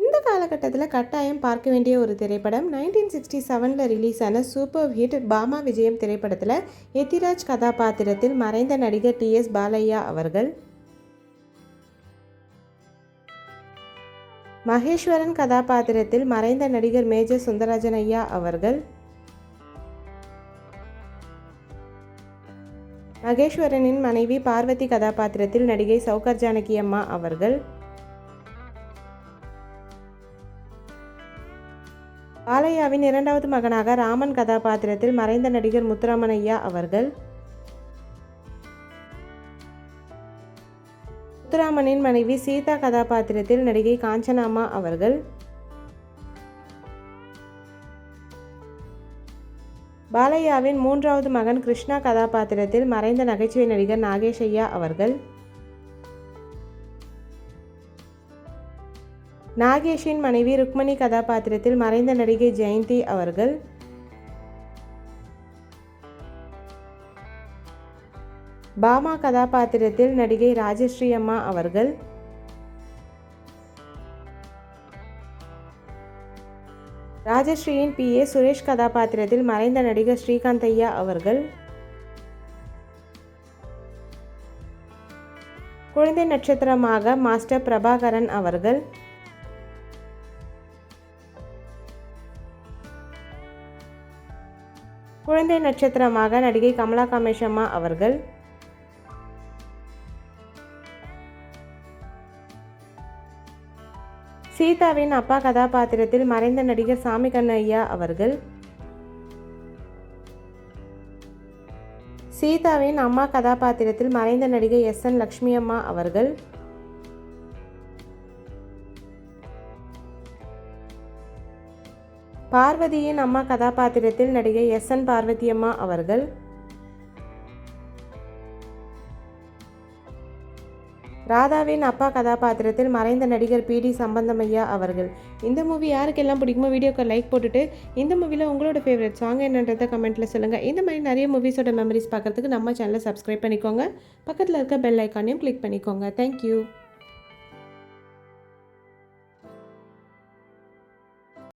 இந்த காலகட்டத்தில் கட்டாயம் பார்க்க வேண்டிய ஒரு திரைப்படம் 1967 ரிலீஸ் ஆன சூப்பர் ஹிட் பாமா விஜயம் திரைப்படத்தில் எத்திராஜ் கதாபாத்திரத்தில் மறைந்த நடிகர் TS பாலையா அவர்கள், மகேஸ்வரன் கதாபாத்திரத்தில் மறைந்த நடிகர் மேஜர் சுந்தரராஜன் ஐயா அவர்கள், மகேஸ்வரனின் மனைவி பார்வதி கதாபாத்திரத்தில் நடிகை சௌகர் ஜானகி அம்மா அவர்கள், பாலையாவின் இரண்டாவது மகனாக ராமன் கதாபாத்திரத்தில் மறைந்த நடிகர் முத்துராமன் ஐயா அவர்கள், முத்துராமனின் மனைவி சீதா கதாபாத்திரத்தில் நடிகை காஞ்சனா அம்மா அவர்கள், பாலையாவின் மூன்றாவது மகன் கிருஷ்ணா கதாபாத்திரத்தில் மறைந்த நகைச்சுவை நடிகர் நாகேஷ் ஐயா அவர்கள், நாகேஷின் மனைவி ருக்மணி கதாபாத்திரத்தில் மறைந்த நடிகை ஜெயந்தி அவர்கள், பாமா கதாபாத்திரத்தில் நடிகை ராஜஸ்ரீ அம்மா அவர்கள், ராஜஸ்ரீயின் PA சுரேஷ் கதாபாத்திரத்தில் மறைந்த நடிகர் ஸ்ரீகாந்த் ஐயா அவர்கள், குழந்தை நட்சத்திரமாக மாஸ்டர் பிரபாகரன் அவர்கள், குழந்தை நட்சத்திரமாக நடிகை கமலா கமேஷம்மா அவர்கள், சீதாவின் அப்பா கதாபாத்திரத்தில் மறைந்த நடிகர் சாமி கண்ணு ஐயா அவர்கள், சீதாவின் அம்மா கதாபாத்திரத்தில் மறைந்த நடிகை SN லக்ஷ்மி அம்மா அவர்கள், பார்வதியின் அம்மா கதாபாத்திரத்தில் நடிகை SN பார்வதி அம்மா அவர்கள், ராதாவின் அப்பா கதாபாத்திரத்தில் மறைந்த நடிகர் PD சம்பந்தமையா அவர்கள். இந்த மூவி யாருக்கெல்லாம் பிடிக்குமோ வீடியோக்கு லைக் போட்டுட்டு இந்த மூவியில் உங்களோட ஃபேவரட் சாங் என்னன்றதை கமெண்ட்டில் சொல்லுங்கள். இந்த மாதிரி நிறைய மூவிஸோட மெமரிஸ் பார்க்குறதுக்கு நம்ம சேனலை சப்ஸ்கிரைப் பண்ணிக்கோங்க. பக்கத்தில் இருக்க பெல் ஐக்கானையும் கிளிக் பண்ணிக்கோங்க. தேங்க்யூ.